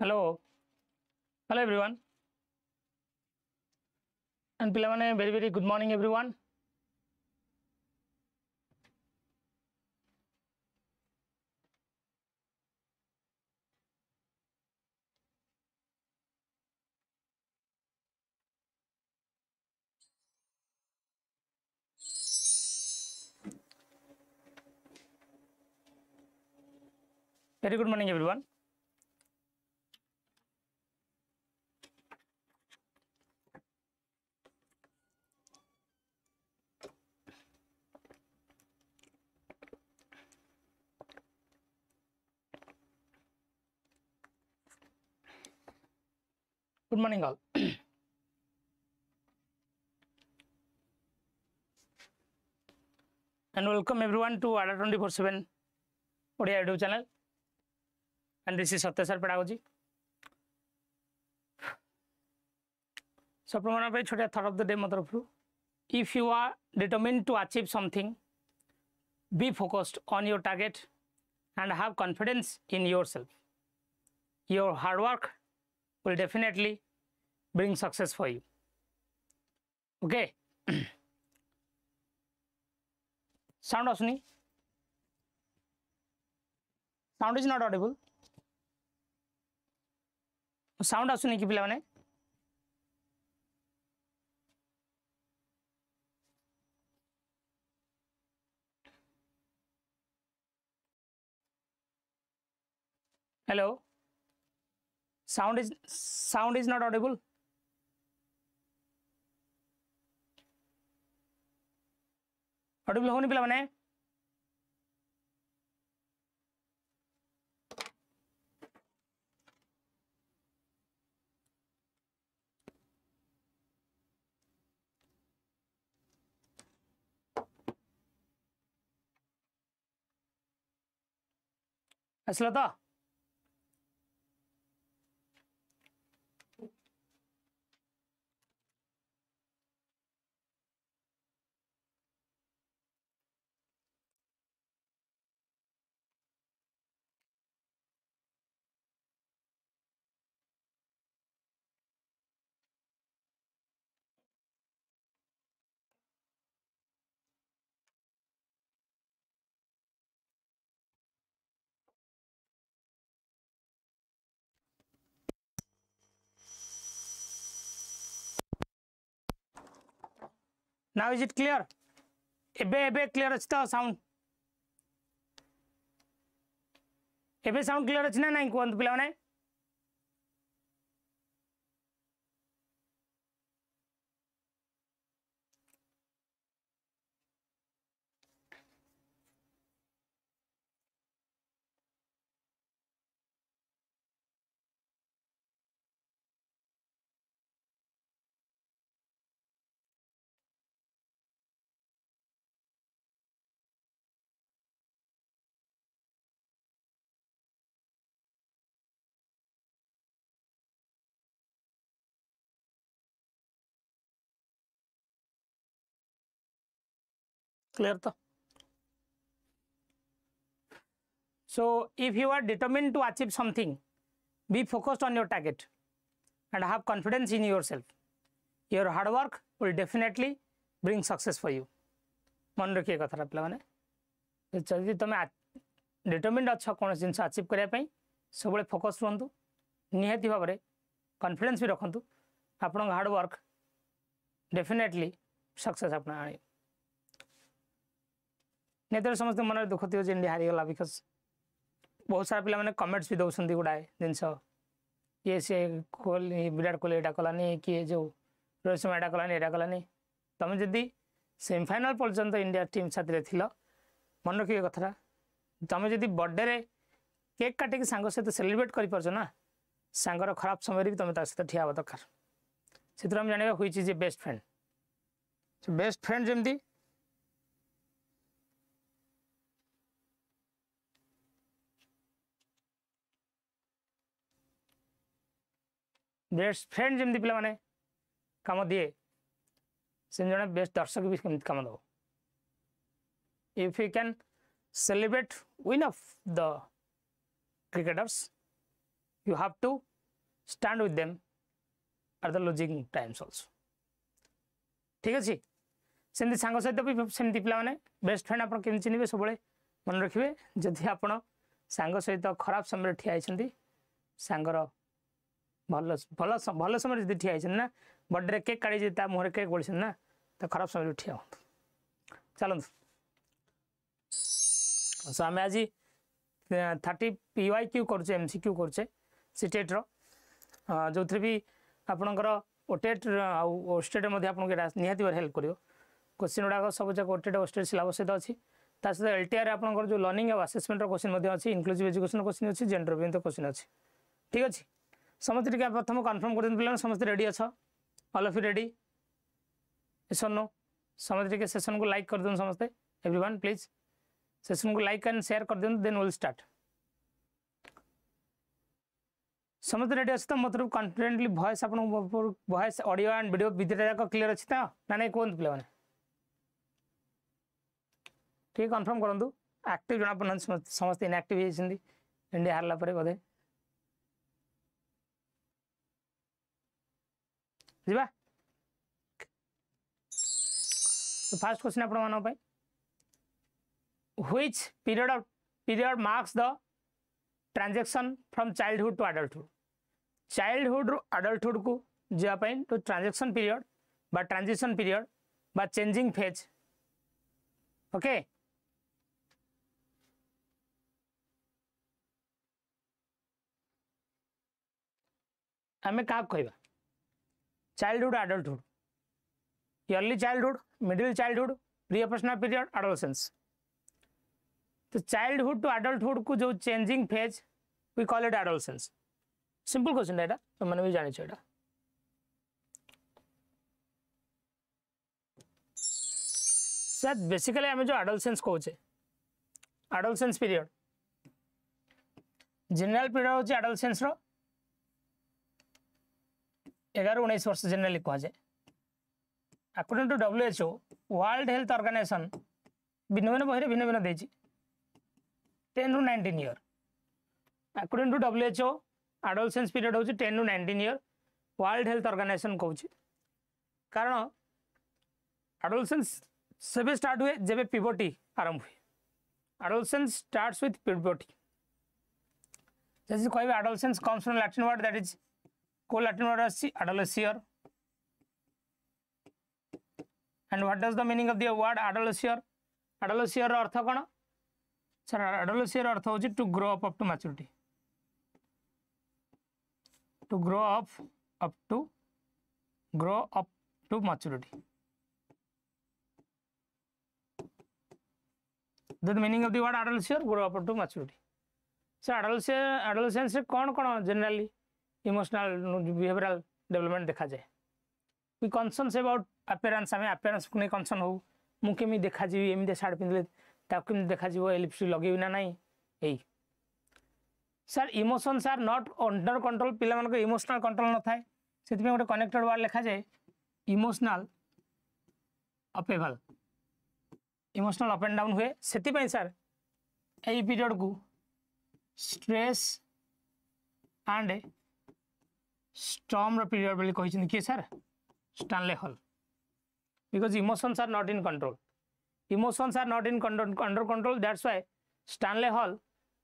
Hello everyone, and pilamane very good morning everyone. Very good morning everyone. Good morning all. And welcome everyone to Ada 24/7 Odia YouTube channel. And this is Satyasar Pedagogy. So, छोटा thought of the day मतलब through. If you are determined to achieve something, be focused on your target and have confidence in yourself. Your hard work will definitely bring success for you. Okay. Sound asuni? Sound is not audible. Sound asuni ki pila mane? Hello. Sound is not audible. Audible होनी पिला मने? असला तो? Now is it clear? Ebe clear अछि तो sound. Ebe sound clear अछि ना नहीं कोन पिला मने? Clear to? So, if you are determined to achieve something, be focused on your target and have confidence in yourself. Your hard work will definitely bring success for you. मन रखिए कथा पिला माने जदि तमे डिटरमिन्ड अच्छा कौन जिनस अचीव करने पे सब फोकस रुहतु निहाती भाव में कॉन्फिडेंस भी रखु आपण हार्ड वर्क डेफिनेटली सक्सेस अपना आने नहीं समस्त मन दुख थी इंडिया हारीगला बिकज बहुत सारा पिला माने कमेंट्स भी दौरान गुड़ाए जिनस ये सी कोहली विराट कोहली एटा कलानी किए जो रोहित शर्मा एटा कलानी एटा कलानी तुम जदि सेमीफाइनल पर्यंत इंडिया टीम साथी मन रखिए कथा तुम जदि बर्थडे रे केक काटिक सांग सहित सेलिब्रेट कर पार्छ ना सांगर खराब समय भी तुम सहित ठिया हवा दरकार से जाना हुई is best friend best friend जमती बेस्ट फ्रेंड जमती पिला माने काम दिए से जने बेस्ट दर्शक भी कम दब if you can celebrate win of the cricketers you have to stand with them are the losing times also. ठीक अच्छे सेमती सांग सहित भी सेमती पे बेस्ट फ्रेंड आप चिन्हे सब मन रखिए जदि आप सांग सहित खराब समय ठिया सांगर भल भल भल समय जब ठिया ना बर्थडे केक काढ़ी मुहर केक बोली ना तो खराब समय ठिया हूँ चलत सो आम आज 30 PYQ करुचे MCQ करुचे CTET जो थे भी आपणकर OTET OSSTET निहाती हेल्प कर क्वेश्चन गुड़ाक सब जगह OTET OSSTET सिलेबस सहित अच्छी सहित LTR आपंकर जो लर्निंग और असेसमेंट क्वेश्चन अच्छी इंक्लूसिव एजुकेशन क्वेश्चन अच्छी जेंडर भी क्वेश्चन अच्छी ठीक अच्छे समस्त टी प्रथम कन्फर्म कर पे समस्त रेडी अच्छा all of you ready yes और नो समस्त टी सेशन को लाइक कर दिखाँ समस्ते एवरीवन प्लीज सेशन को लाइक एंड शेयर कर दिखाँ देन विल स्टार्ट समस्त रेडी अच्छे तो मतलब कॉन्फिडेंटली वॉइस आप वॉइस ऑडियो एंड वीडियो विदिटा जाक क्लियर अच्छी तो ना नहीं कहते पे मैंने ठीक कन्फर्म करूँ एक्टिव जना पड़ना समस्त इनएक्टिव इंडिया हारला बोधे जीवा फर्स्ट क्वेश्चन आपण मान which period marks the transaction from childhood to adulthood childhood रू अडल्टहुड को जापाई टू ट्रांजैक्शन पीरियड बा ट्रांजिशन पीरियड बा चेंजिंग फेज ओके आमे का कहबा childhood adulthood early childhood middle childhood pre operational period adolescence तो चाइल्डहुड टू अडल्टहुड को जो changing phase we call it adolescence simple question एटा तो मैंने भी जानी चाहिए सर बेसिकली आम जो एडोलेसेंस कहचे एडोलेसेंस पीरियड जनरल पीरियड होची एडोलेसेंस रो 11-19 वर्ष जनरली कहुए according to WHO world health organization भिन्न भिन्न बही भिन्न भिन्न देती 10 to 19 year according to WHO adolescence period होची 10 to 19 year world health organization कहूँ कारण एडोलेसेंस से स्टार्ट हुए जब पिबर्टी आरंभ हुए एडोलेसेंस स्टार्ट्स विथ पिबर्टी जैसे कहे adolescence comes from Latin word that is को लैटिन वर्ड आसी adolescere and what does the meaning of the word adolescere adolescere अर्थ कौन सर एडोलेसियर अर्थ होची to grow up to maturity to grow up to maturity the meaning of the word adolescence grow up to maturity so adolescence से कौन generally emotional behavioral development देखा जाए we concerns about appearance हमें appearance को नहीं concern हो मुँह केमी देखा जी एमती शार्ट पिंधले ताकू केमी देखा जीवो लिपस्टिक लगे ना नहीं यही sir emotions are not under control पिला मानक इमोशनल कंट्रोल न थाए सेति में गोटे कनेक्टेड वर्ड लिखा जाए emotional upheaval emotional up and down हुए से सर यही पीरियड को स्ट्रेस एंड स्टॉर्म पीरियड बोली कही किए sir Stanley Hall because emotions are not in control emotions are not in under control that's why Stanley Hall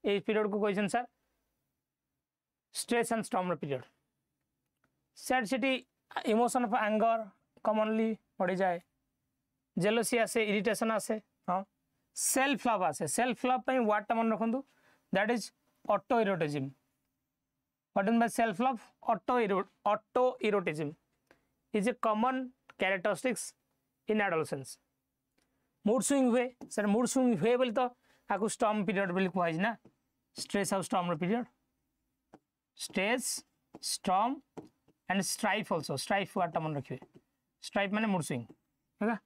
ये period को कही sir stress and storm period sad city emotion of anger commonly बढ़ी जाए jealousy आसे irritation आसे हाँ self love आसे self love पे वर्ड मन रखु that is auto eroticism what is by self love auto eroticism is a common characteristics in adolescence mood swing हुए सर मूड स्विंग हुए बोली तो आपको स्टॉर्म पीरियड बोली कहुए ना स्ट्रेस और storm period stress storm and strife also strife word मन रखिए स्ट्राइफ माने मूड स्विंग है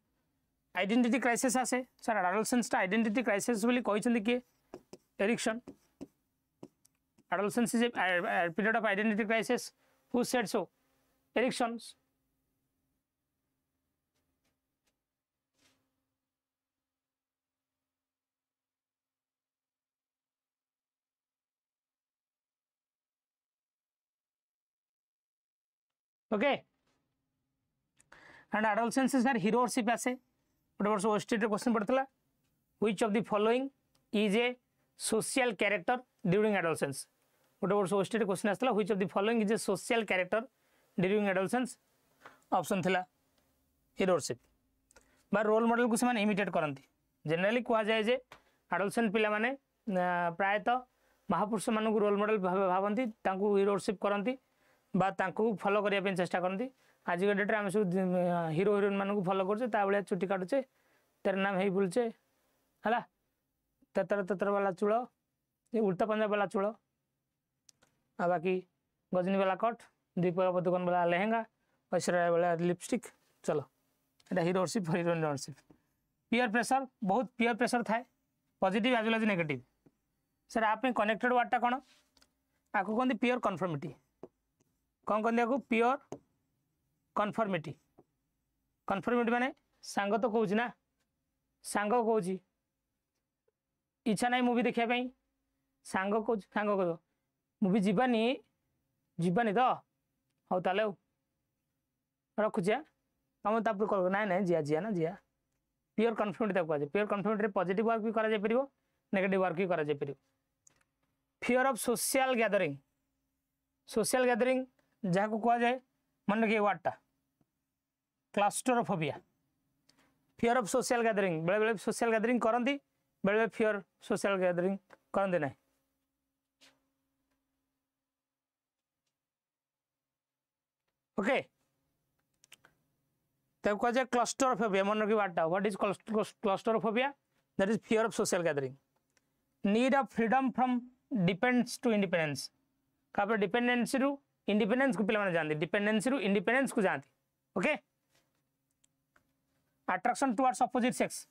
आइडेंटिटी क्राइसिस आसे सर एडोलेसेंस आइडेंटिटी क्राइसिस बोली कहते किए Erikson adolescence is a period of identity crisis who said so Erikson okay and adolescence sir heroship आसे गोटे वर्ष ओएसटीटी क्वेश्चन पड़ता which of the following is a social character during adolescence गोटे वर्ष OSTT question आसला which of the following is a social character during adolescence option थिला heroship बा role model को से इमिटेट करती जनरली कह जाए जे एडोलसेंट पिला माने प्रायतः महापुरुष मानक रोल मॉडल भावती हीरोशिप करती फॉलो करने चेष्टा करती आज डेट आम सब हीरो हिरोइन मानक फॉलो कर चुटी काटुचे तेरे नाम है बुलचे है तेतर तेतर वाला चूड़ उल्टा पंजाब वाला चूड़ आ बाकी गजनी वाला कट दीपक दुकान वाला लेहेंगा ऐश्वर्या वाला लिपस्टिक चलो ये हीरोशिप हीरोइनशिप पीयर प्रेशर बहुत पीयर प्रेशर थाए positive as well as negative sir आप कनेक्टेड वार्डटा कौन आपको कहते प्योर कन्फर्मिटी कौन कहते आपको प्योर कन्फर्मिटी कन्फर्मिटी माने सांग तो कौच ना सांग कौच इच्छा ना मूवी देखापी सांग कौच सांग कह मूवी जीवानी जीवानी तो हौ ताले रखुचे तुम तापर कह ना ना जिया जिया ना जिया प्योर कन्फर्मिटी कहुए प्योर कन्फर्मिटी पॉजिटिव वर्क भी करा नेगेटिव वर्क भी करा फियर ऑफ सोशल गैदरिंग जहाँ को कह जाए मन रखिए वार्डटा क्लस्टरोफोबिया फियर ऑफ सोशल गैदरिंग बेले बेले सोशल गैदरिंग करती बेले बेले फियर सोशल गैदरिंग करते ना ओके तब कह जाए क्लस्टरोफोबिया मन रखिए वार्डटा what is claustrophobia that is fear of social gathering need of freedom from depends to independence कापर डिपेंडेंसी रु इंडिपेंडेंस को पिला जानते डिपेंडेंसी रु इंडिपेंडेंस को जानते okay attraction towards opposite sex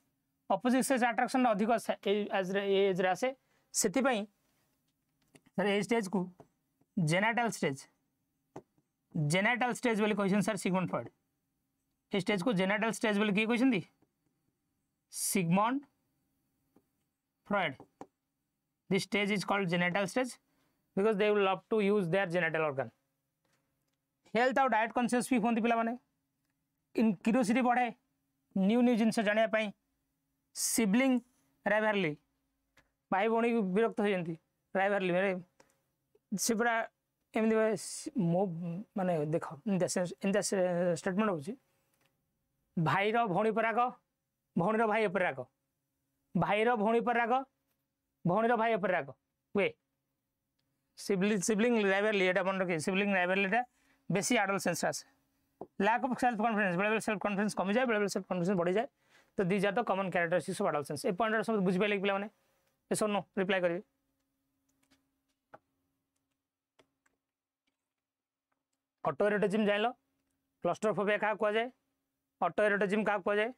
attraction अधिक एज आसे से सर ए स्टेज को जेनाइटल स्टेज बोली कहते sir Sigmund Freud a stage को जेनाइटल स्टेज बोली किए कहते Sigmund Freud This stage is called genital stage because they will love to use their genital organ. Health और diet conscious भी होती पिला माने इन क्यूरियोसिटी बढ़े न्यू न्यू जिनसे जाने पाई सिबलिंग राइवरली भाई भौणी विरक्त हो जाती राइवरली मेरे से पूरा एमती मो माने देख इन स्टेटमेंट होची भाई रो भौणी पर राग भौणी रो भाई पर राग भाई रो भौणी पर राग भौणी भाई पर राग हुए सिबलिंग राइवरली एटा मन रखिए सिबलिंग राइवरलीटा बेसी एडोलसेंस आसे लैक ऑफ सेल्फ कॉन्फिडेंस बेले बेले सेल्फ कॉन्फिडेंस कमी जाए बेले बेले सेल्फ कॉन्फिडेंस बढ़ी जाए तो these are the common characteristics of adolescence ए पॉइंट सब बुझी पाइले पिला माने एस और नो रिप्लाई करिवे ऑटो एरोटिज्म जानिलो क्लस्टरोफोबिया का कह जाए ऑटो एरोटिज्म का कह जाए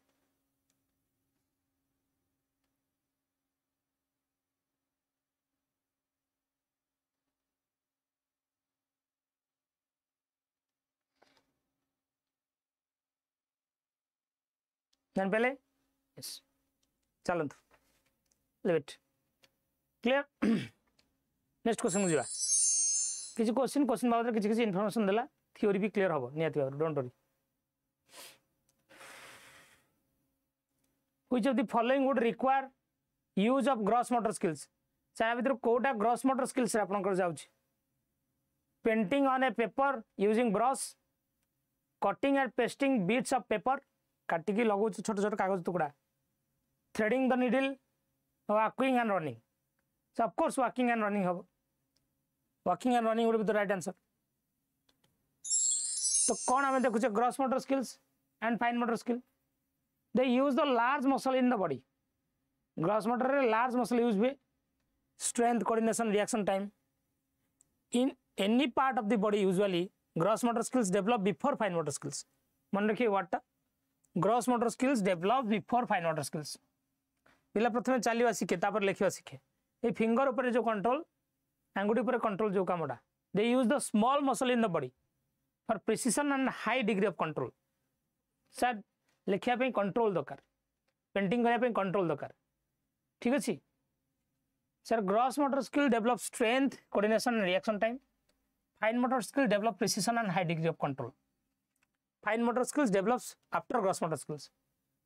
जान पहले यस चलो live it clear next question जीवा किसी क्वेश्चन बाबद किसी इनफॉरमेशन देला थ्योरी भी क्लियर हम निहाती भाव don't worry which of the following would require use of gross motor skills sir भीतर कोटा ग्रॉस मोटर स्किल्स आपनकर जाउची painting on a paper using brush cutting and pasting bits of paper काटिकी लगो छोट छोट कागज टुकड़ा threading the needle walking and running so of course walking and running हम walking and running would be the right answer तो कौन आम देखुचे gross motor skills and fine motor skill they use the large muscle in the body gross motor रे large muscle use हुए strength coordination reaction time in any part of the body usually gross motor skills develop before fine motor skills मन रखिए वर्डटा gross motor skills develop before fine motor skills पिला प्रथम चलवा शिखे तापर लिखा शिखे ये फिंगर ऊपर जो कंट्रोल आंगुठी ऊपर कंट्रोल जो कामटा they use the small muscle in the body for precision and high degree of control sir लिखापी कंट्रोल दरकार पेंटिंग करने कंट्रोल दरकार ठीक अच्छे sir gross motor skill develop strength coordination and reaction time fine motor skill develop precision and high degree of control fine motor skills develops after gross motor skills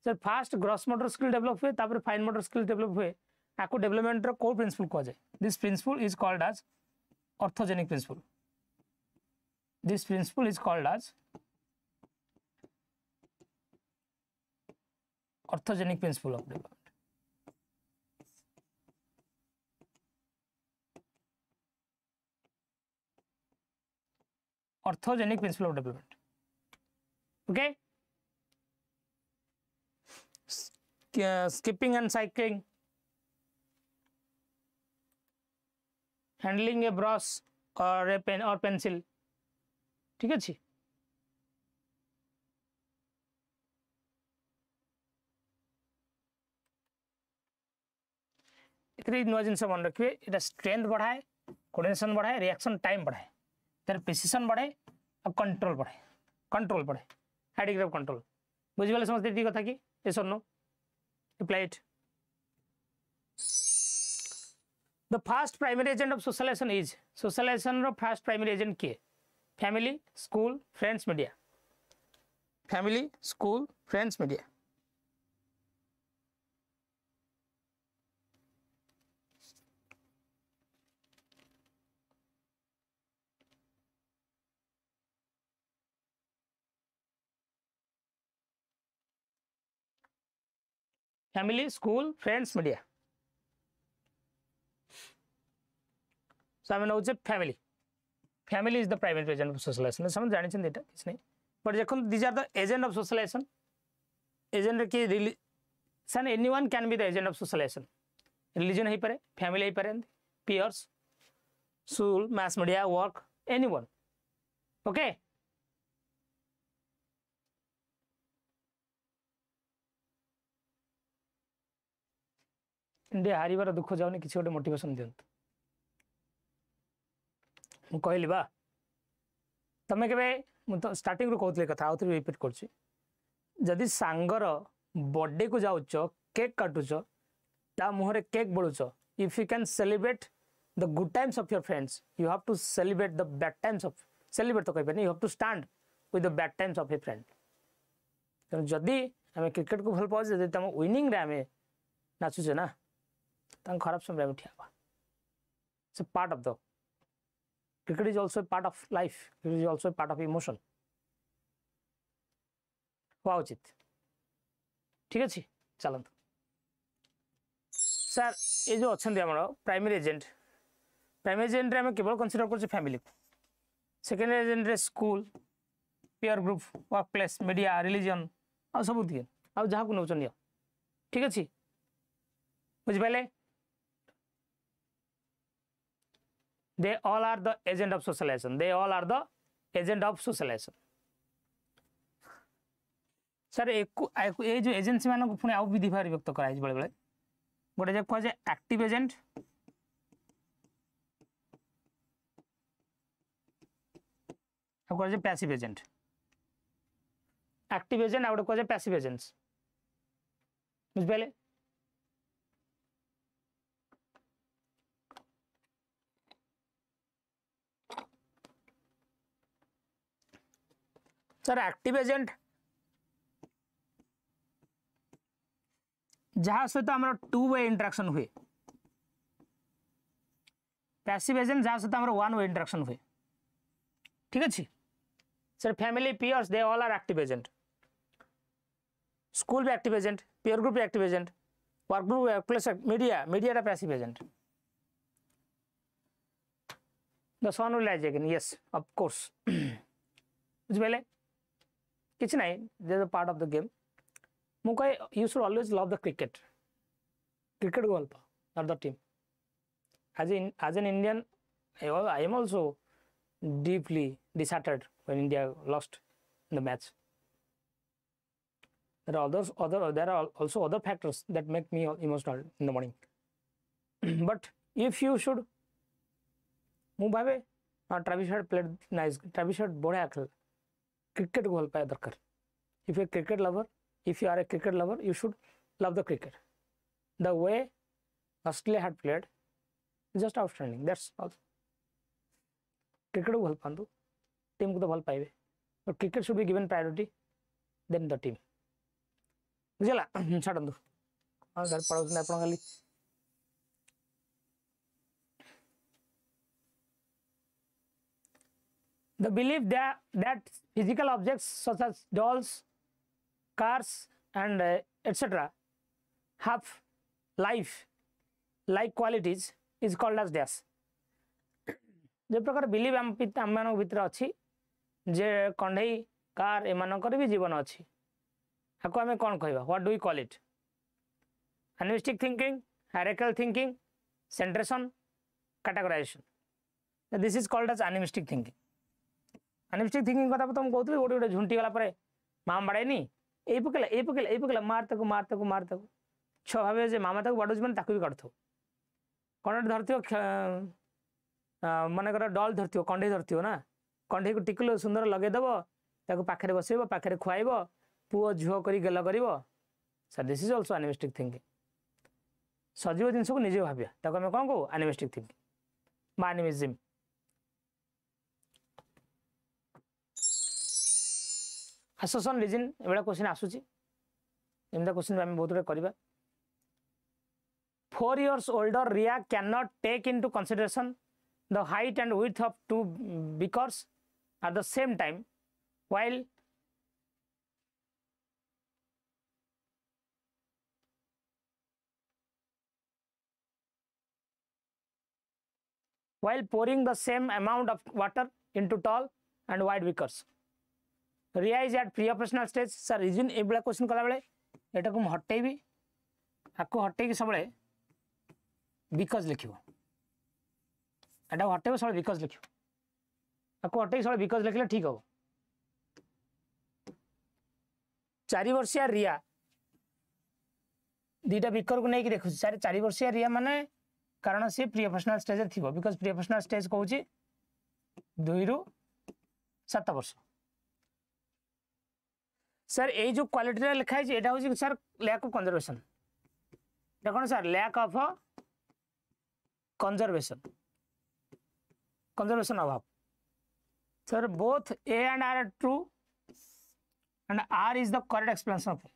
sir first gross motor skill develop हुए तापर fine motor skill develop हुए आपको development रो को principle कह जाए this principle is called as orthogenic principle this principle is called as orthogenic principle of development orthogenic principle of development. Okay, skipping and cycling, handling a brush or a pen or pencil. ठीक है जी इतनी नुआ जिन मन रखिए इटा strength बढ़ाए coordination बढ़ाए reaction time बढ़ाए तार प्रिसिशन बढ़े और कंट्रोल बढ़े हाई डिग्री ऑफ कंट्रोल बुझे समझते ये कथा कि yes or no apply it the first primary agent of socialization is socialization ro first primary agent के family school friends media family school friends media family school friends media so I mean now family is the primary agent of socialization समझ जानी चाहिए data किस नहीं but देखो these are the agent of socialization agent की relation anyone can be the agent of socialization religion है परे family है परे peers school mass media work anyone okay India हारिबार दुख जाऊनी किसी गोटे मोटिवेशन दिंतु मु कहली बा तमे केबे तो स्टार्टिंग रो कहतले कथा आउथि रिपीट करछि जदि सांगर बर्थडे को जाउछ केक काटुछ ता मुहरे केक बळुछ if you can celebrate the good times of your friends you have to celebrate the bad times of celebrate तो कहबे you have to stand with the bad times of a friend तो जदि हमें cricket को भल पाउ जदि तम विनिंग रे हमें नाचुछ ना तंग खराब समय में ठिया it's a part of the cricket is also a part of life cricket is also a part of emotion हुआ उचित ठीक अच्छे चलत सर ये जो अच्छा प्राइमरी एजेंट रे हमें केवल कंसीडर कर फैमिली को सेकेंडरी एजेंट रे school peer group work place media religion आ सब दिए आ जहाँ को नौ ठीक अच्छे बुझिपारे they all are the agent of socialization sir ये जो एजेंसी मान पुणी आउ विधि भाव व्यक्त कराई बेले बेले गोटे जो कह एक्टिव एजेंट कह पैसिव एजेंट एक्टिव एजेंट आ गोटे कह पैसिव एजेंट्स बुझिपारे सर एक्टिव एजेंट जहाँ सहित आम 2 वे इंटरेक्शन हुए पैसिव एजेंट जहाँ सहित आम 1 वे इंटरेक्शन हुए ठीक अच्छे sir family peers they all are active agent school भी एक्टिव एजेंट पीयर ग्रुप भी active agent work group plus media passive agent the sun will rise again yes of course बुझिपारे किछ नहीं this is part of the game मु कहे you should always love the cricket को भल पाओ not the team as an Indian I am also deeply disheartened when India lost in the match. There are also other factors that make me emotional in the morning. But if you should मु भावे Travis Head played nice Travis Head बढ़िया खेल cricket को भल पाए दरकार if you are a cricket lover you should love the cricket the way Australia had played just outstanding that's all cricket को भल पांतु टीम को तो भल पाइबे but cricket should be given priority then the team. बुझला छाड़ू हाँ घर पढ़ा आप खाली the belief that physical objects such as dolls, cars and etc. have life like qualities is called as dash. जो प्रकार बिलीव आम भितर अच्छी जे कंढई कार एमानकर भी जीवन अच्छी आपको आम कौन कहवा what do we call it animistic thinking hierarchical thinking centration categorization this is called as animistic thinking animistic thinking कथा तुम कहते गोटे गोटे झुंटी गला मामा बाड़ेनी ये पकेला मार तक छ भावे जे मामा तक बाड़ुच मैंने भी काटु कौन धरती मनकर डल धरती कंढे धरती ना कंढे को टिकल सुंदर लगेदेव ताको पाखे बसैब पाखे खुआब पुओ झुओ कर गेल कर sir this is also animistic thinking सजीव जिनस को निजे भाविया ताको आम कौन कहू एनिमिस्टिक थिंकिंग बा एनिमिज्म एसोसिएशन रीजन एभा क्वेश्चन आसूची एमता क्वेश्चन आम बहुत गुड करवा 4 years older Ria cannot take into consideration the height and width of two beakers at the same time while pouring the same amount of water into tall and wide beakers. Ria is at pre-operational stage. Sir, reason ए बड़ा question कला बेले एटा को हटेबी आपको हटेकी सबले because लिखियो एटा हटेबो सब because लिखियो आपको हटेकी सब बिकज लिखले ठीक हो 4 वर्षिया रिया दीटा बिकर को नहीं देखु 4 वर्षिया रिया माने कारण से प्री-ऑपरेशनल स्टेज रे थिबो बिकज प्री-ऑपरेशनल स्टेज कहूची 2 रु 7 वर्ष सर ए जो क्वालिटी रे लिखा है एटा होची सर लैक ऑफ कंजर्वेशन देखो सर लैक ऑफ कंजर्वेशन अभाव sir both A and R are true and R is the correct explanation of A.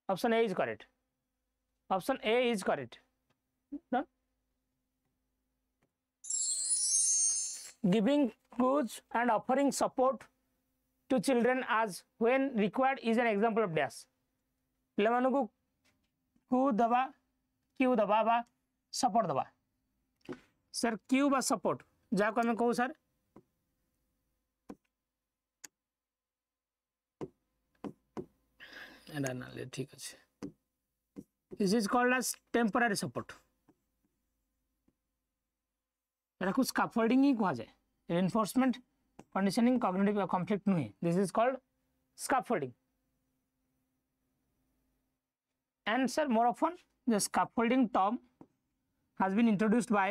Option A is correct. Option A is correct. Done. Giving goods and offering support to children as when required is an example of dash. पिला मानु को कु दबा Q दबा बा support दबा sir Q बा support जा को हमें कहू सर एडा ना ले ठीक अछि this is called as temporary support एरा को स्कैफोल्डिंग ही कहा जाए रिइंफोर्समेंट कंडीशनिंग कॉग्निटिव कॉन्फ्लिक्ट नहीं this is called scaffolding and sir more often the scaffolding term has been introduced by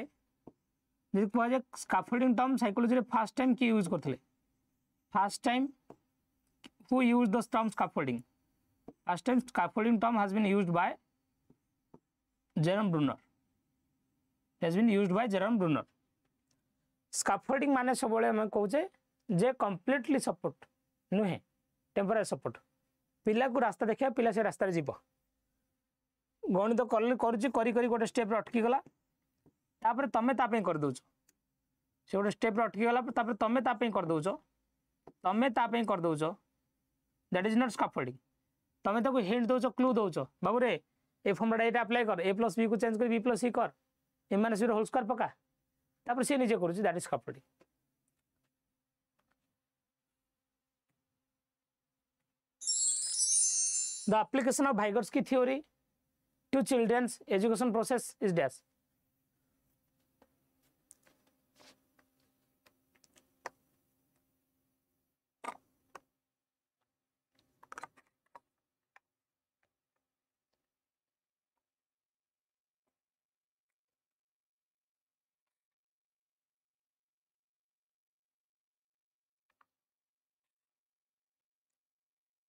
this project scaffolding term psychology first time ki use करथले first time who used the term scaffolding first time scaffolding term has been used by Jerome Bruner has been used by Jerome Bruner scaffolding माने सबले हम कहूचे जे completely support नुहे temporary support पिला को रास्ता देखिया पिला से रास्ता रे जीव गणित करी गोटे स्टेप अटकी गला तापर तमे तापे कर दउछ से गोटे स्टेप अटकी गला तापर तमे तापे कर दउछ दैट इज नॉट स्कैफोल्डिंग तमे ताको हिंट दउछ क्लू दउछ बाबू रे ए फॉर्मूला एटा अप्लाई कर a + b को चेंज कर b + c कर a - c होल स्क्वायर पका तापर से निजे करूछ that is scaffolding the application of Vygotsky theory to children's education process is dash.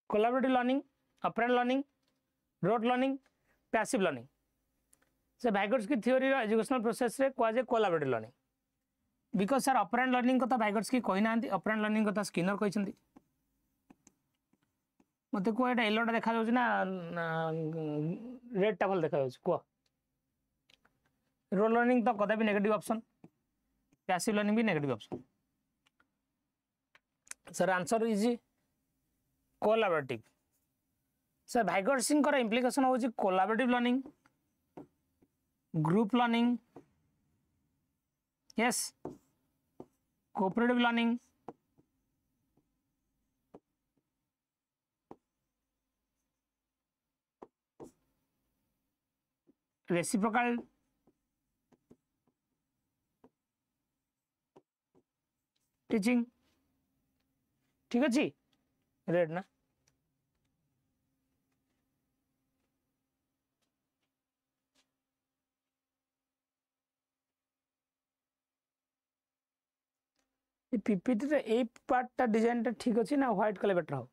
Collaborative learning, apparent learning, rote learning, passive learning से Vygotsky theory educational process रे कोजे collaborative learning because sir operant learning कथा भाइगर्स की कही ना operand learning कथा Skinner कहते मत कह ये येलोटा देखा ना रेडटा भल देखा कह रोल लर्निंग तो कदापि नेगेटिव ऑप्शन पैसिव लर्निंग भी negative option sir answer is collaborative sir भाइगर्सिंग इम्प्लिकेशन हो collaborative learning group learning yes cooperative learning reciprocal teaching ठीक अच्छे रेड ना पीपीटी रे ए पार्टटा डिजाइनटा ठीक अच्छे ना व्हाइट कलर बेटर हो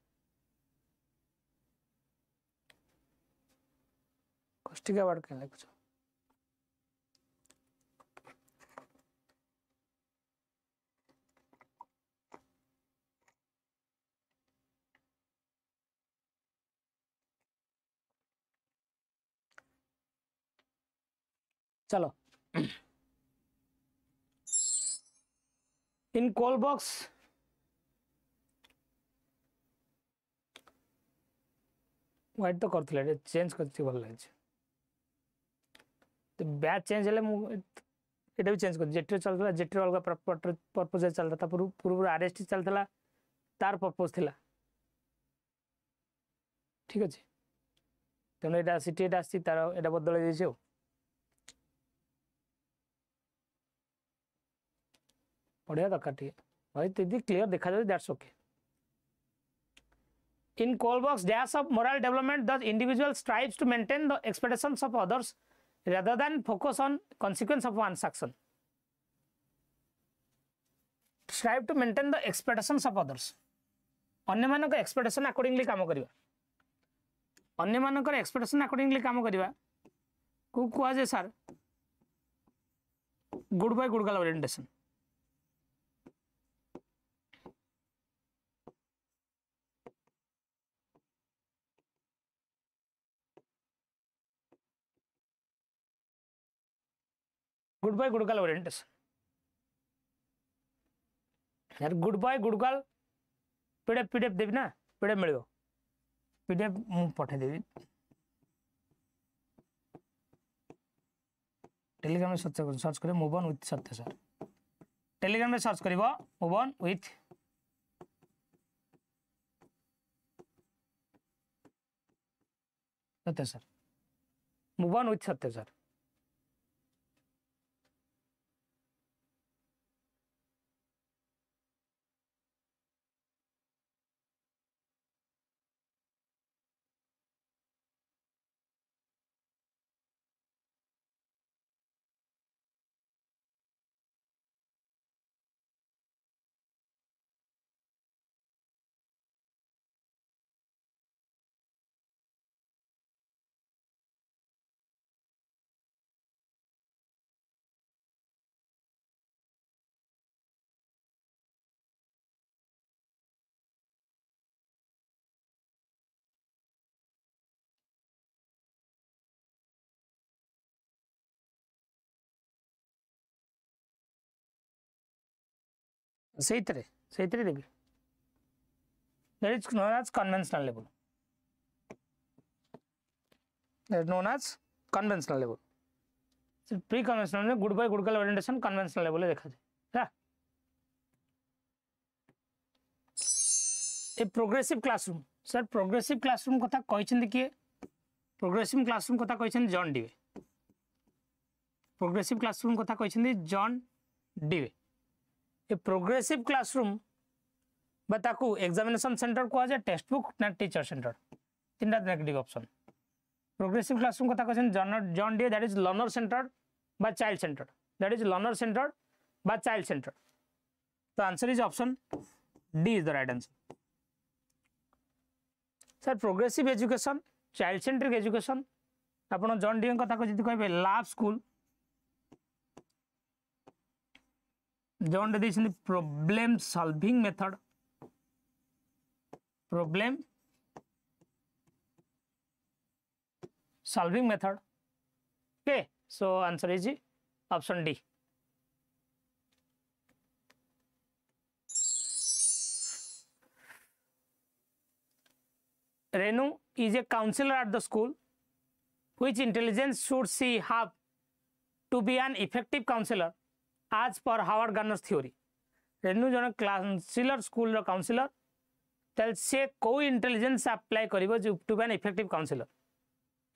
कष्टिका वर्ड क्या लिखुछ चलो इन कॉल बॉक्स व्हाइट तो करथिले चेंज करथि भल लागे तो बैच चेंज हेले मु एटा भी चेंज कर जेटर चलथला जेटर अलग पर्पस चलता पूर्व आरएसटी चलथला तार पर्पस थिला ठीक अच्छे तेणु यहाँ सीटीएट आसी तार यहाँ बदल जाइए पढ़िया दरकार टे भाई दीदी क्लीयर देखा जाए that's okay in Kohlberg's dash of moral development the individual strives to maintain the expectations of others rather than focus on consequence of one's action strive to maintain the expectations of others अन्य मानक expectation accordingly काम करबा अन्य मानक expectation accordingly काम करबा को कह जे sir good boy good girl orientation good boy good girl orientation यार good boy good girl PDF देवी ना पीडीएफ मिल पीडीएफ मु पठे देवी टेलीग्राम में सर्च करे move on with Satya sir Telegram में सर्च करिवो move on with Satya sir move on with Satya sir सही देवी that is known as conventional level that is known as conventional level pre conventional में good boy good girl orientation conventional level देखा जाए ए progressive classroom sir progressive classroom कथा कहते किए progressive classroom कथा कहते जॉन डीवे प्रोग्रेसिव क्लासरूम कथा कहते जॉन डीवे ए प्रोग्रेसिव क्लासरूम बताकू एग्जामिनेशन सेंटर को जाए टेक्स्ट बुक ना टीचर सेंटर तीन नेगेटिव ऑप्शन प्रोग्रेसिव क्लासरूम कथा कहते John Dewey that is learner centre बा child centre that is learner centre बा चाइल्ड सेंटर तो answer is option D is the right answer sir progressive education child centric education आपन John Dewey कथा को जदी कहबे लैब स्कूल जोन दे problem solving method problem solving method. Okay, so answer is option D. Renu is a counselor at the school. Which intelligence should she have to be an effective counselor as per Howard Gardner's theory? Renu जन counsellor school counsellor तेल से को intelligence apply करिवो to be an effective counsellor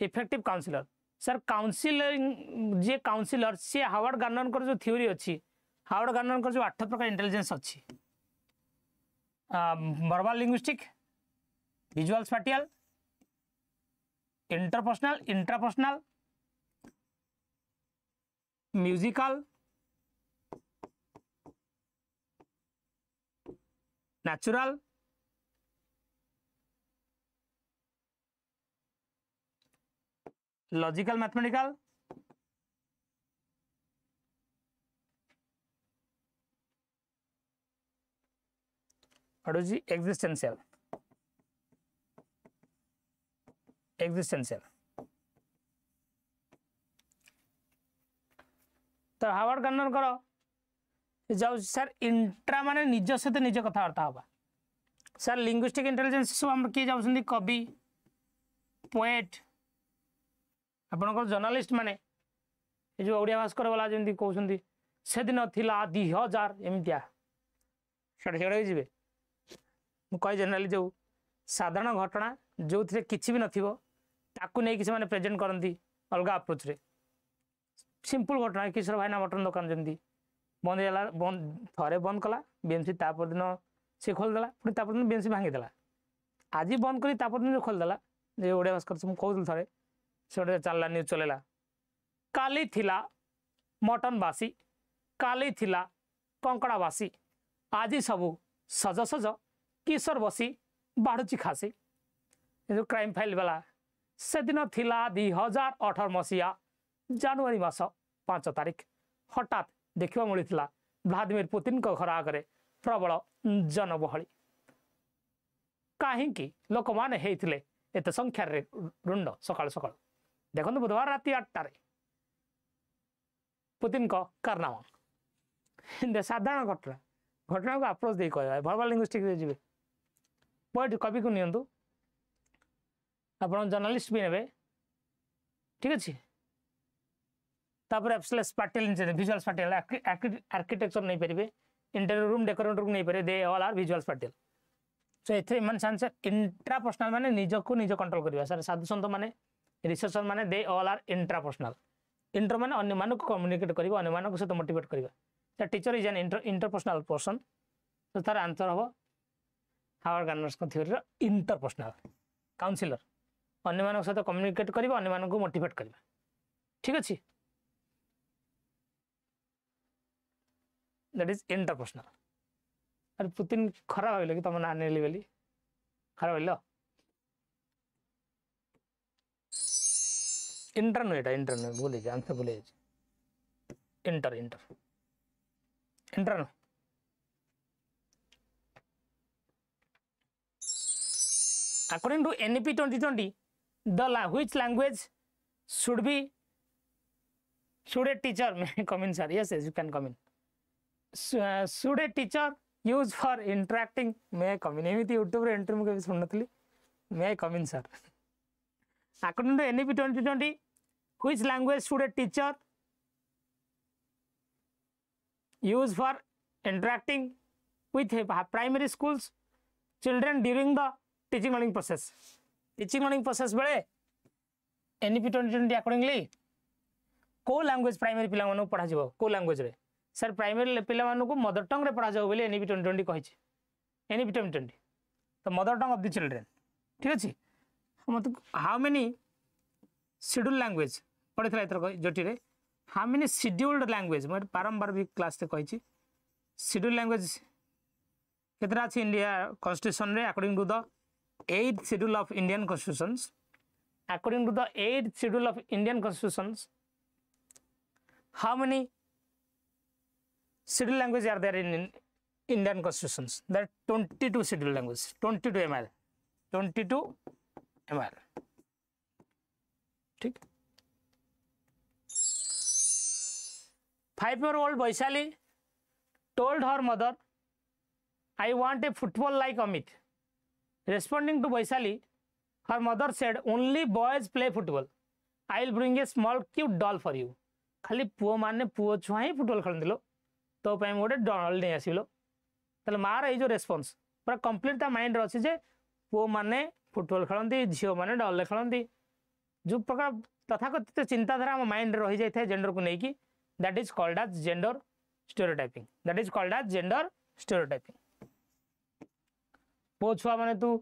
effective counsellor sir counselling जे counsellor सी Howard Gardner जो theory अच्छी Howard Gardner जो 8 प्रकार इंटेलिजेंस अच्छी verbal linguistic visual spatial interpersonal intrapersonal musical natural logical mathematical जी एग्जिस्टेंशियल एग्जिस्टेंशियल तो हावर्ड गार्नर कर जाऊ सर इंट्रा माने निज सहित निज कथबार्ता हवा सर लिंग्विस्टिक इंटेलिजेंस सब हम किए जाउछन्ती कवि पोएट आपनकर जर्नलिस्ट माने ये जो ओडिया भास्कर वाला जमी कहते से दिन थिला 2000 एमतिया छड़े जी मुझे जनराली जो साधारण घटना जो थे किसी भी नथिबो ताकू नहीं से प्रेजेंट करती अलग अप्रोच रे सिंपल घटना किशोर भाईना मटन दुकान जमी बंद है बंद थे बंद कला बीएमसी तापर दिन से खोलदेला पुणी तापर दिन बीएमसी भांगीदेला आज बंद कर तापर दिन जो खोलदेला जे ओडिया भास्कर से कहूँ थे से गोटे चलला न्यूज चलेला काली थिला मटन बासी काली थिला कंकड़ा बासी आज सबू सज सज किशोर बसी बाढ़ुची खासी जो क्राइम फाइल वाला से दिन थिला 2018 मसीहा जानुआरी मास 5 तारिख हठात देखा मिलता व्लादिमीर पुतिन घर आगे प्रबल जनगहली कहीं लोक मैंने होते एत संख्यार रुंड सका सका देखो बुधवार राति 8 पुतिन को कारनामा साधारण घटना घटना को अप्रोच दे कह वर्बल लिंग्विस्टिक जी पोएट कवि को नियंतु आप जर्नलिस्ट भी ने ठीक अच्छे तापर स्पाटियल विजुअल स्पाटियल आर्किटेक्चर नहीं पारे इंटेरियर रूम डेकोरेटर को नहीं पारे दे ऑल आर विजुअल स्पाटियल सो एथे मन आंसर इंट्रापर्सनल माने निज को निज कंट्रोल करबा सर साधु संत माने रिसर्चर माने they all are intrapersonal inter माने अन्य मानक कम्युनिकेट करबा अन्य मानक सहित मोटिवेट करबा the teacher is an interpersonal person तो तार आंसर हो हावर्ड गार्नर को थ्योरी इंटरपर्सनल काउंसिलर अन्य मानक सहित कम्युनिकेट करबा अन्य मानक मोटिवेट करबा ठीक अछि दैट इज इंटरपर्सनल अरे पुतिन खराब भाविल कि तुम ना नेली बोली खराब भाविल इंटर नुह इंटर नुह भूल आंसर भूल इंटर इंटर इंटर नु according to NEP 2020 the which language should a teacher may come in sir yes you can come in should a teacher use for interacting may I come in एमती YouTube रे entry मुझे सुन नथली may I come in sir according to NEP 2020 which language should a teacher use for interacting with primary schools children during the teaching learning process बेले NEP 2020 accordingly को language primary पिला मानू पढ़ा जिवो को language रे sir primary पिला मानू को मदर टंग रे पढ़ा जाओ बोले NEP 2020 कहिछि NEP 2020 तो mother tongue of the children ठीक अछि मतलब हाउ मेनी शेड्यूल लैंग्वेज पढ़िथला एतर जोटी रे हाउ मेनी शेड्यूल्ड लैंग्वेज मैं बारंबार भी क्लास रे कहिछि शेड्यूल लैंग्वेज केतना अछि इंडिया कॉन्स्टिट्यूशन रे according to the 8th schedule of Indian constitutions according to the 8th schedule of Indian constitutions how many scheduled language are there in Indian constitutions. There are 22 scheduled language, 22 ML, 22 ML. ठीक. 5-year-old Vaishali told her mother, I want a football like Amit. Responding to Vaishali, her mother said, only boys play football. I will bring a small cute doll for you. खाली पुओ माने पुओ छुआ ही football खेल दिलो तो पे मोटे डॉल नहीं आसिलो तले मार ए जो रेस्पॉन्स पूरा कंप्लीट ता माइंड रे अछि जे पुओ माने फुटबॉल खेलंती झियो माने डॉल खेलंती जो प्रकार तथाकथित चिंताधारा हम माइंड रे रहि जाय थे जेंडर को नहीं कि that is called as gender stereotyping. That is called as gender stereotyping. पुओ छुआ माने तू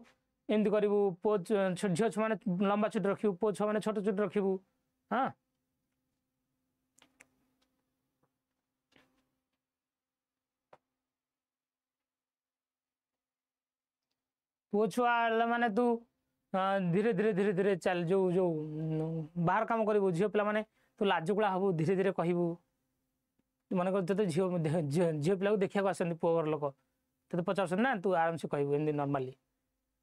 एमती करिवु पुओ झियो छुआ माने लंबा चुट रखिवु पुओ छुआ माने छोट चुट रखिवु. हां पुओ छुआ माने तू धीरे धीरे धीरे धीरे चल जो जो बाहर काम करू झील पिला माने तू लाजुकुड़ा हबू धीरे धीरे कहबू मन कर तो झील पिला देखा आसती पुअर लोक तो पचार ना तू आराम से कहबू एमती नॉर्मली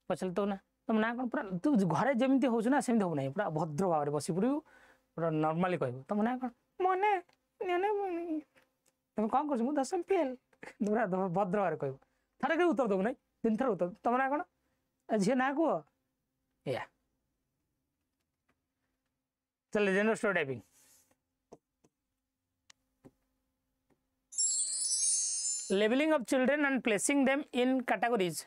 पचार तो ना तुम ना कौन पूरा तू घरे जमी हो ना सेमती हम ना पूरा भद्र भाव में बस पड़ू पूरा नॉर्मली कहबू तुम ना कौन मने तुम कौन कर 10 फेल पूरा भद्र भाव में कहबू थरे उत्तर दबू ना 3 थर उत्तर तुम ना कौन झी ना कह या चल gender stereotyping. Labelling of children and placing them in categories.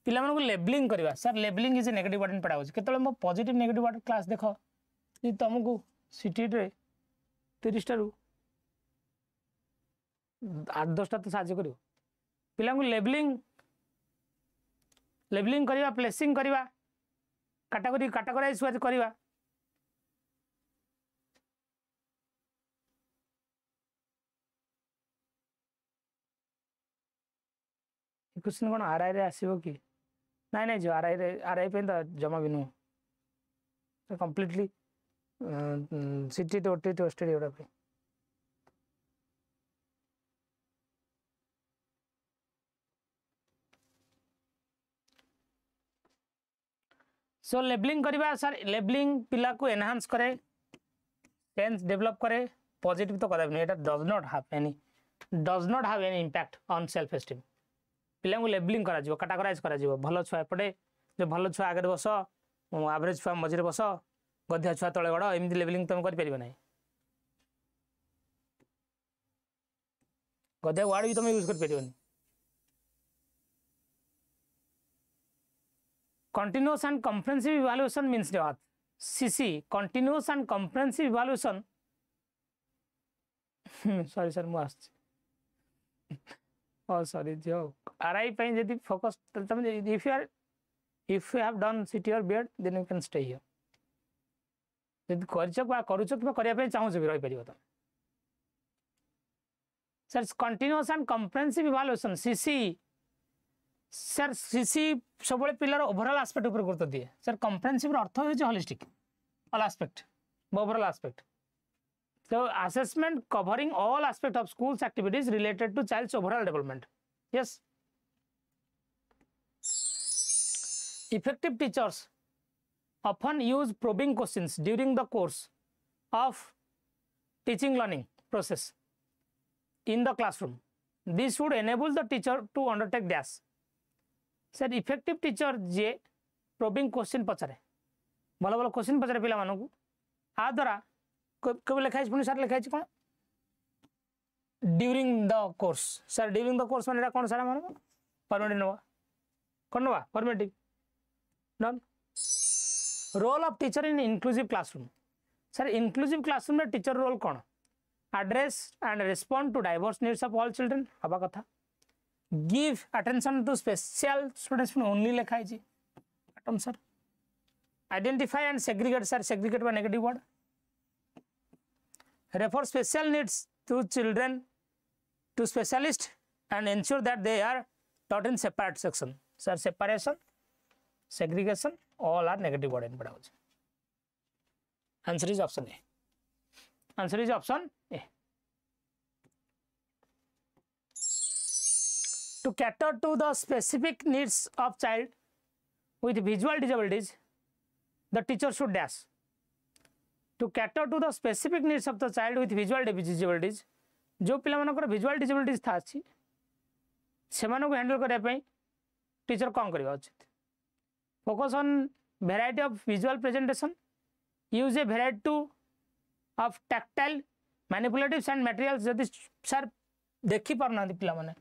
पिला मानक लेबलिंग करवा sir labelling is a negative word in pedagogy. केतले मो पॉजिटिव नेगेटिव वर्ड क्लास देखो जे तुमको सीटीएट रे 30 टा रु 8-10 टा तो साहाଯ୍य करियो पिला को लेबलिंग करवा प्लेसिंग करवा कैटेगरी कैटेगराइज करवा. क्वेश्चन कौन आरआई रे आसीबो कि नाइ नाइ जो आरआई पे तो जमा भी नु कंप्लीटली सीटीएट ओटीएट ओस्टेट एवडा पे. सो लेबलिंग करवा सर लेबलिंग पिला को एनहांस करे सेंस डेवलप करे पॉजिटिव तो कदा नहीं. एटा does not have any impact on self esteem. पिला को लेबलिंग करा जिवो कैटेगराइज करा जिवो भलो छुआ एपटे जो भलो छुआ आगे बस एवरेज छुआ मझिरे बस गध्या छुआ तळे गड़ एमती लेबलिंग तुम कर परिबो नाही. गध्या वर्ड भी तुम यूज कर परिबोनी. Continuous and comprehensive evaluation means what? CC, continuous and comprehensive evaluation. Sorry sir, must. Oh sorry, joke. RI पे यदि focus तब if you have done CT or BEd, then you can stay here. यदि करुचो कि करिया पे चाहूँ से भी रही परियो तो. Sir, continuous and comprehensive evaluation CC. Sir CC सब पिलार ओवरऑल एस्पेक्ट ऊपर गुरुत्व दिए. सर कम्प्रेहेंसिव अर्थ हो holistic all aspect overall aspect. So assessment covering all aspects of school's activities related to child's overall development. Yes. Effective teachers often use probing questions during the course of teaching learning process in the classroom. This would enable the teacher to undertake dash. Sir effective teacher जे probing question पचारे भल भल question पचारे पिला मानू आ द्वारा कब लिखाई पुणी सर लिखाई कौन during the course. Sir during the course माने कौन सारा मान परमिटिव नवा कौन नवा परमिटिव डन. Role of teacher in inclusive classroom. Sir inclusive classroom में टीचर रोल कौन address and respond to diverse needs of all children हवा कथा. Give attention to special students only लिखा है जी atom sir. Identify and segregate sir segregate by negative word. Refer special needs to children to specialist and ensure that they are taught in separate section. Sir separation segregation all are negative word in pedagogy. Answer is option A. Answer is option A. To cater to the specific needs of child with visual disabilities, the teacher should dash. To cater to the specific needs of the child with visual disabilities, जो पिला मानकर visual disabilities था अच्छी, सेमानों को handle करने पे teacher कौन करेगा उचित? Focus on variety of visual presentation, use a variety of tactile manipulatives and materials. जदि सर देखी पारना पिला माने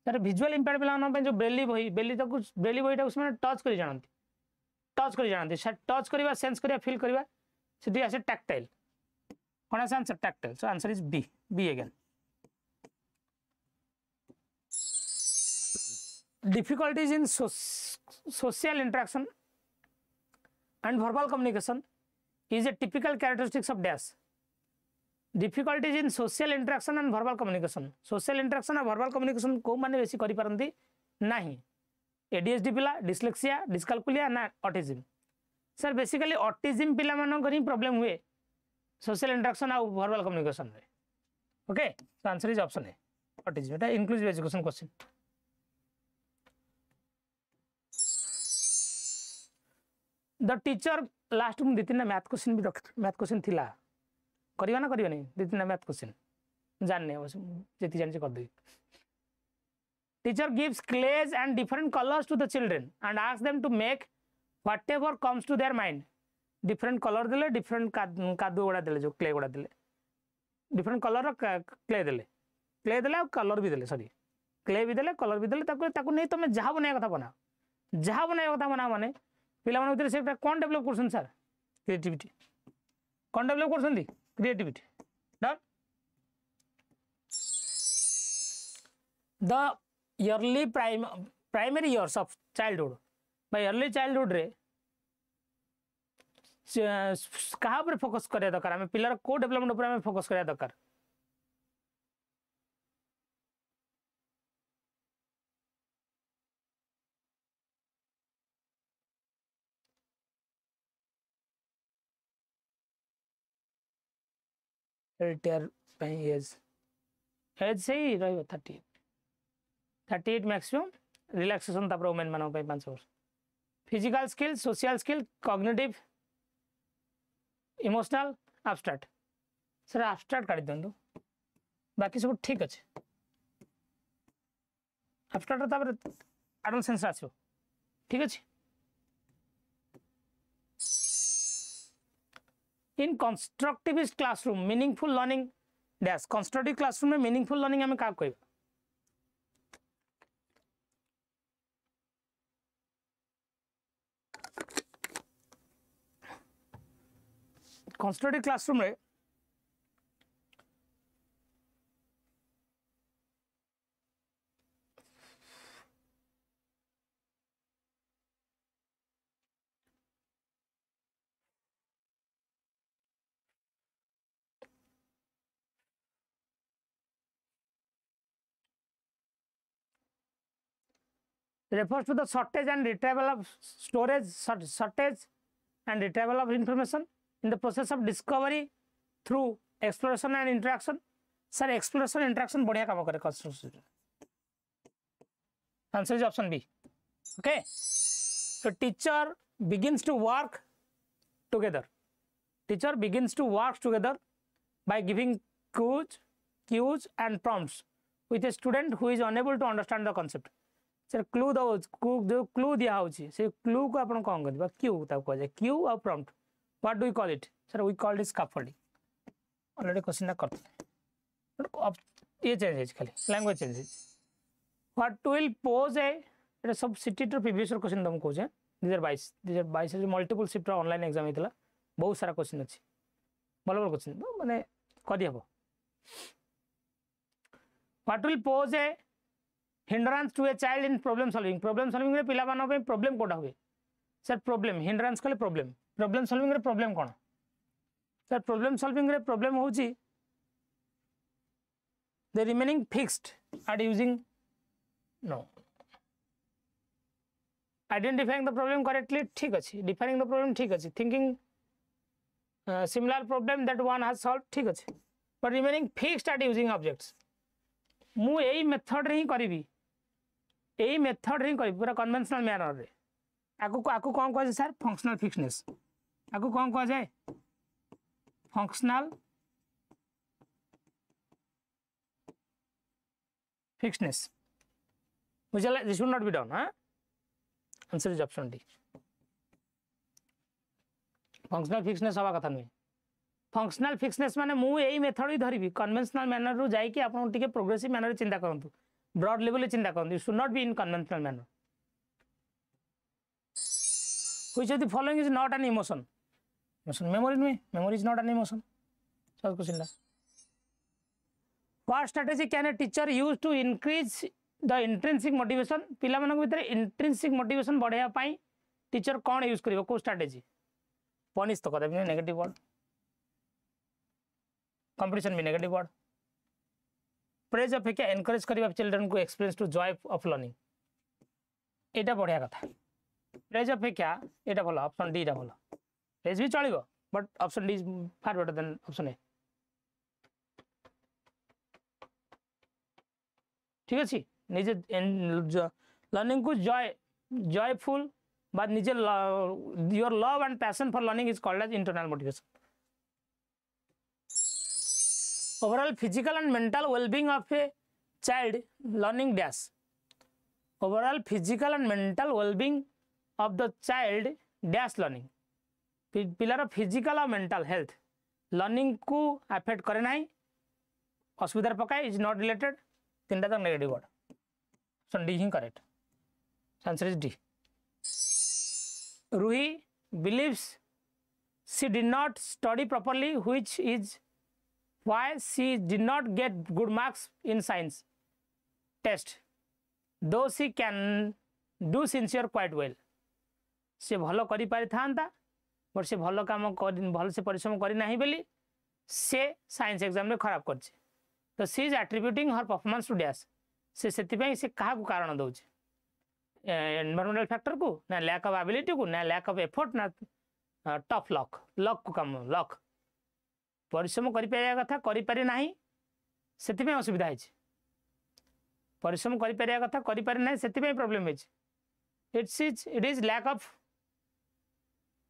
सर visual impact पिला माने जो ब्रेली बही टा उसमें टच कर जानती सर टच करिवा सेंस करिवा फील करिवा सेठी आसे tactile कौन आसे answer tactile. So answer is B again. Difficulties in social interaction and verbal communication is a typical characteristics of dash. Difficulties in social interaction and verbal communication. Social interaction and verbal communication को माने बेसी करि पारंती नाही. ADHD पिला, dyslexia, dyscalculia ना autism. Sir basically autism पिला मानो करी प्रॉब्लम हुए social interaction और verbal communication रे. Okay, so answer is option A. Autism. এটা inclusive education question. The teacher last में दी तीन मैथ क्वेश्चन भी मैथ क्वेश्चन थिला करिवा ना करिवा नहीं दी तीन मैथ क्वेश्चन जानने जेती जान कर दे. Teacher gives clays and different colors to the children and asks them to make whatever comes to their mind. Different color देले different कादू गुड़ा देले जो clay गुड़ा देले different color रो clay देले और color भी देले sorry clay भी देले color भी देले ताको नहीं तो मैं जहाँ बनाया कथा बना माने पिला माने उधर से कौन डेवलप करछन सर क्रिएटिविटी कौन डेवलप करछन the creativity done. The early primary years of childhood by early childhood रे कहाँ पर फोकस करिया दरकार हमें पिलर को डेवलपमेंट ऊपर हमें फोकस करिया दरकार. LTR एज से ही रही 38 मैक्सिमम रिलैक्सेशन तापर वुमेन मानक पे 5 वर्ष. Physical skill social skill cognitive emotional abstract sir abstract काढी दंतु बाकी सब ठीक अछि एब्स्ट्रैक्ट तापर एडल्ट सेंस आछो ठीक अछि. In constructivist classroom meaningful learning dash constructive classroom में मीनिंगफुल लर्निंग हमें क्या कहबा कंस्ट्रक्टिव क्लासरूम रे refers to the shortage and retrieval of shortage and retrieval of information in the process of discovery through exploration and interaction. Sir, exploration and interaction बढ़िया काम करे construction. Answer is option B. Okay. So teacher begins to work together. Teacher begins to work together by giving cues and prompts with a student who is unable to understand the concept. Sir clue दो जो clue दिया होची से clue को अपन कौन करबा Q ता को जाय क्यू और prompt what do you call it sir we called it scaffolding already question ना करते अब ये चेंज है खाली लैंग्वेज चेंज है व्हाट विल पोज ए एटा सब सीटीटी प्रीवियस ईयर क्वेश्चन दम को जे 2022 जो मल्टीपल शिफ्ट ऑनलाइन एग्जाम हेतला बहुत सारा क्वेश्चन अछि बराबर क्वेश्चन माने कदी हबो what will pose A hindrance to a child in problem solving रे पिला मानो पे प्रॉब्लम कोडा हुए सर प्रॉब्लम हिंड्रांस कले प्रॉब्लम सॉल्विंग रे प्रॉब्लम कोन सर प्रॉब्लम सॉल्विंग रे प्रॉब्लम होची the remaining fixed at using no identifying the problem correctly ठीक अछि defining the problem ठीक अछि thinking similar problem that one has solved ठीक अछि but remaining fixed at using objects मु एई मेथड रे ही करबी यही मेथड ही कर पूरा कन्वेंशनल मैनर रे आकु कौन कह सर फंक्शनल फिक्सनेस आकु कौन कह जाए फंक्शनल फिक्सनेस बुझला this will not be done हां answer is option D functional fixedness हवा कथा नहीं फंक्शनल फिक्सनेस माने मु एई मेथड ही धरिबी कन्वेंशनल मैनर रु जाई कि आपन टिके प्रोग्रेसिव मैनर चिंता करंतु ब्रॉड लेवल चिंता करंतु should not be in conventional manner which of the following is not an emotion memory is not an emotion so question what strategy can a teacher use to increase the intrinsic motivation पिला मानक भितर intrinsic motivation बढ़ाया पाई teacher कौन use करिवो को strategy punish तो कर देबे negative word competition भी नेगेटिव वर्ड प्रेज अपेक्षा एनकरेज करिवा चिल्ड्रन को experience to joy of learning एटा बढ़िया कथा प्रेज अपेक्षा एटा भलो ऑप्शन डी टा भलो प्रेज भी चलिबो but option D is far better than option A ठीक अछि निजे लर्निंग को जॉयफुल but निजे your love and passion for learning is called as internal motivation overall physical and mental well-being of a child learning dash overall physical and mental well-being of the child dash learning पिलार physical और mental health learning को affect करे नाही असुविधा पकाए is not related तीनटा तक negative word option D ही correct answer is D Ruhi believes she did not study properly, which is why she did not get good marks in science test. Though she can do sincere quite well. से भलो करी पारि थांता but से भलो काम भल से परिश्रम करी नाही बेली से साइंस एग्जाम में खराब करছে तो she is attributing her performance to dash से सेति पई से काहा को कारण दउছে एनवायरमेंटल फैक्टर को ना लैक ऑफ एबिलिटी को ना लैक ऑफ एफर्ट ना टफ लक को कम लक परिश्रम करि पारिया कथा करि पारि नाही सेति पई असुविधा है परिश्रम करि पारिया कथा करि पारि नाही सेति पई प्रॉब्लम है it is lack of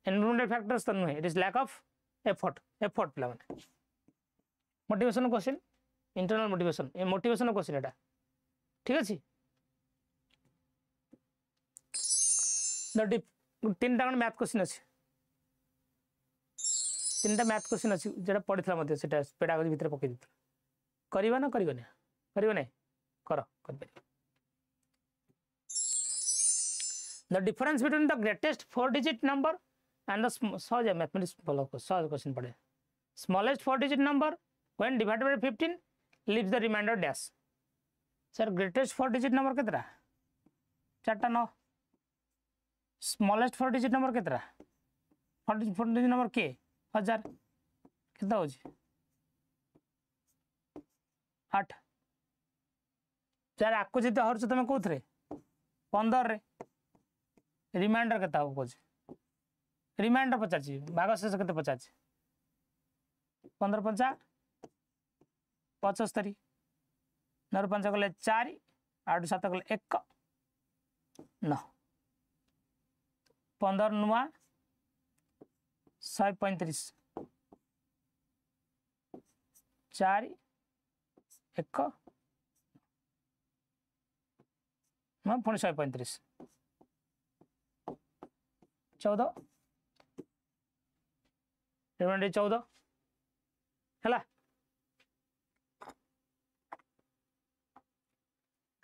environmental factors तो नुहे it is lack of effort पिला माने मोटिवेशन क्वेश्चन इंटरनल मोटिवेशन ए मोटिवेशन क्वेश्चन एटा ठीक अछि तीनटा मैथ क्वेश्चन अच्छे तीनटा मैथ क्वेश्चन अच्छी जो पढ़ी मत से पेडागोजी भितर पकई दी करवा ना करवा नहीं कर the difference between the greatest 4 digit number and the सहज मैथमेटिक्स भलो सहज क्वेश्चन पड़े smallest 4 digit number when divided by 15 leaves the remainder dash sir greatest 4 digit number केतरा 4टा 9 स्मॉलेस्ट 4 डिजिट नंबर केतरा 4 डिजिट नंबर के 1000 केता हो 8 चार आको जते हरछ तमे कोथरे 15 रे रिमाइंडर केता हो कोछ रिमाइंडर 50 भाग शेष केते 50 15 5 75 9 5 गले 4 8 7 गले 1 9 15 नुआ 135 4 1 मैं पुणी 135 14 14 है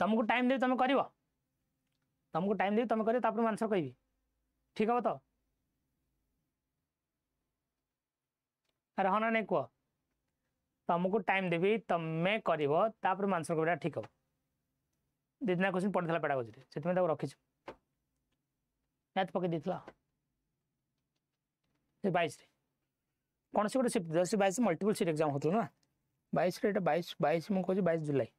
तुमको टाइम दे तुम कर तुमको टाइम दे तुम कर आंसर कहि ठीक है तो अरे हाँ ना नहीं कह तुमको टाइम देवी तुम्हें कर आंसर कर ठीक हम दिना क्वेश्चन पढ़ी पेडागोजी से रखी मैथ पकई देता 22 कौन से गोटे शिफ्ट 10 मल्टीपल सीट एग्जाम होता ना 22 मुझे कहूँ 22 जुलाई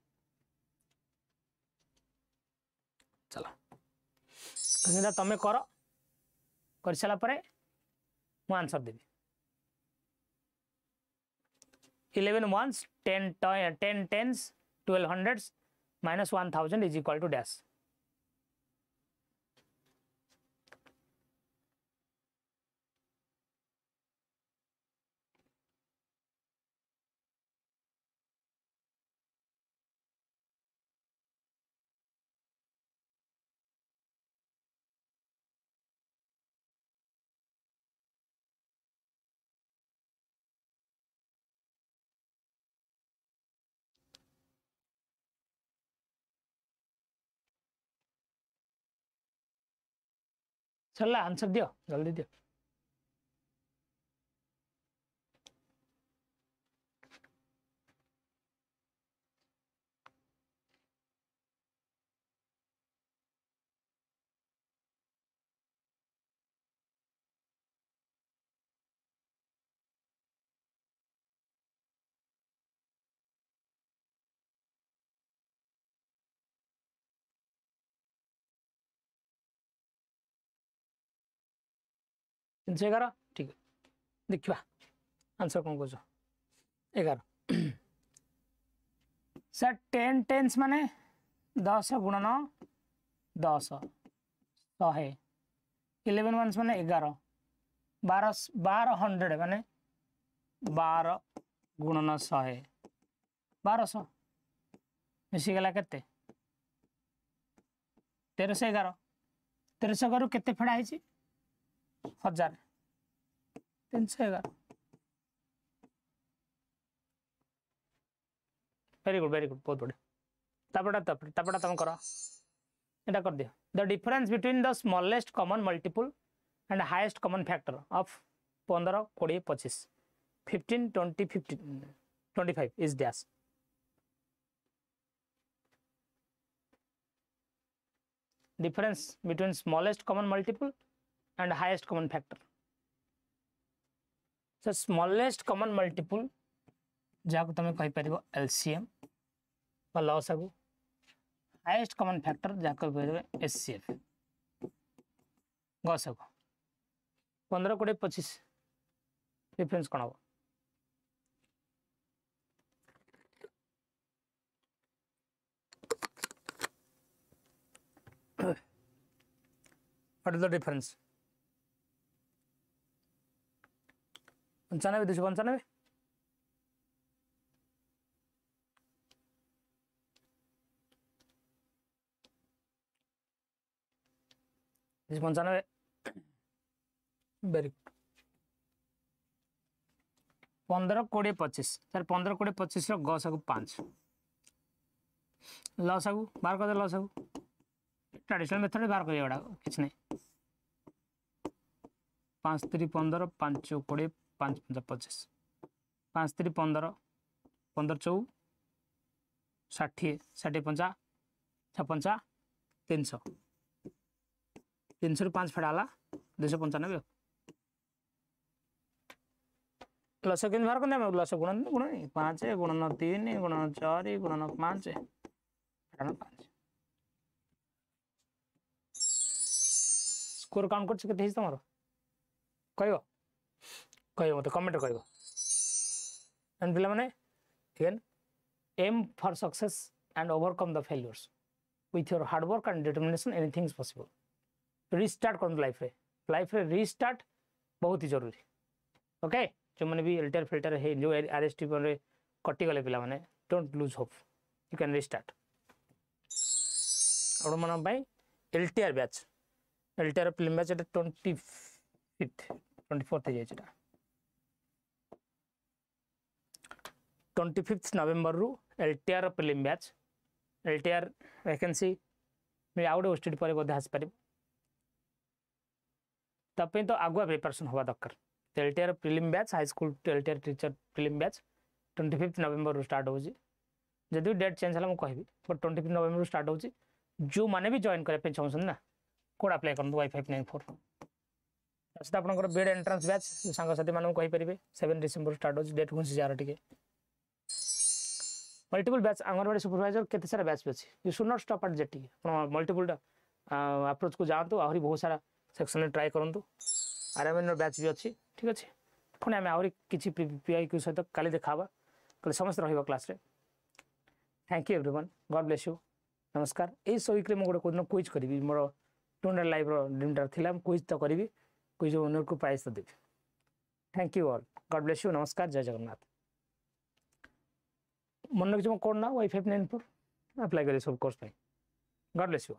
चलो तुम्हें कर सारापर मु answer Devi 11 ones 10 tens 12 hundreds minus 1000 is equal to dash Sarala answer दियो जल्दी दियो तीन 11 ठीक है देखिबा आंसर कौन कोजो 11 सर 10 टेंस माने 10 गुणन 10 100 11 वंस माने 11 12 माने 12 गुणन 100 1200 मिसी गला केते 1311 1311 केते फेडा है 1000 311 वेरी गुड बहुत बढ़िया तापड़ा तुम करो एटा कर दियो the difference between the smallest common multiple and highest common factor of 15 20 25 15 20 15 25 is dash difference between smallest common multiple and highest common factor so smallest common multiple जाको तमे कहि परिबो LCM बा लसागु highest common factor जाको परिबो HCF गसागु 15 20 25 difference कोन हो What is the difference? 95 295 295 very 15 20 25 sir 15 20 25 रो गसागु 5 लसागु बार कर दे लसागु traditional method बार कर एडा किछ नै 5 3 15 5 20 5 5 25 5 3 15 15 4 60 60 50 56 300 300 ରୁ 5 फेडाला 295 लस के बाहर करना है लस गुणन गुणन 5 गुणन 3 गुणन 4 गुणन 5 फेडाना 5 स्कोर काउंट कर केते हिस तमरो कह मत कमेंट कह एंड पिला माने again aim for success and overcome the failures with your hard work and determination anything is possible restart कर लाइफ रे रीस्टार्ट बहुत ही जरूरी ओके जो मैंने भी एलटीआर फिल्टर है जो आरएसटी पर कटि गले पिला माने don't lose hope you can restart और मन भाई LTR batch LTR film batch 25th 24th है जेटा 25th नवंबर रु LTR film batch LTR vacancy में आउट ओस्टेड पर बोध आस पारे तपे तो आगुआ प्रिपरेशन होवा दरकार LTR prelim batch high school LTR teacher prelim batch 25th नवंबर रु स्टार्ट होजी जदि डेट चेंज हला म कहबी बट 25th नवंबर रु स्टार्ट होजी जो माने भी जॉइन करे पे चाहछन ना कोड अप्लाई करन y594 अच्छा आपनकर बीएड एंट्रेंस बैच संग साथी मानू कहि परिबे 7 डिसेंबर स्टार्ट होजी डेट घुसी जार टिके मल्टीपल बैच आंगनवाड़ी सुपरवाइजर केते सारा बैच अछि you should not stop at jetty multiple approach को जांतु आहुरी बहुत सारा सेक्शन में ट्राई करंतु आरएमएन बैच भी अच्छी ठीक अच्छे पुणी आम आहरी किसी पीआई क्यू सहित काली देखावा कल समस्त रहिबा क्लास रे thank you everyone God bless you नमस्कार ए वीक रे म गोटे कोन क्विज करिवि मोर टूनर लाइव रो ड्रीम थिला क्विज तो करिवि क्विज ओनर को प्राइज तो देबी thank you all God bless you नमस्कार जय जगन्नाथ मन रखियो कोड ना y594 अप्लाई करी सब कोर्स पे गॉड ब्लेस यू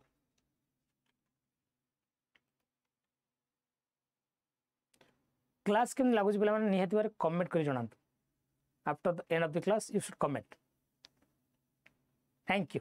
क्लास केम लागुच पिला माने निहाती बारे कमेंट करी जणांतु after the end of the class you should comment thank you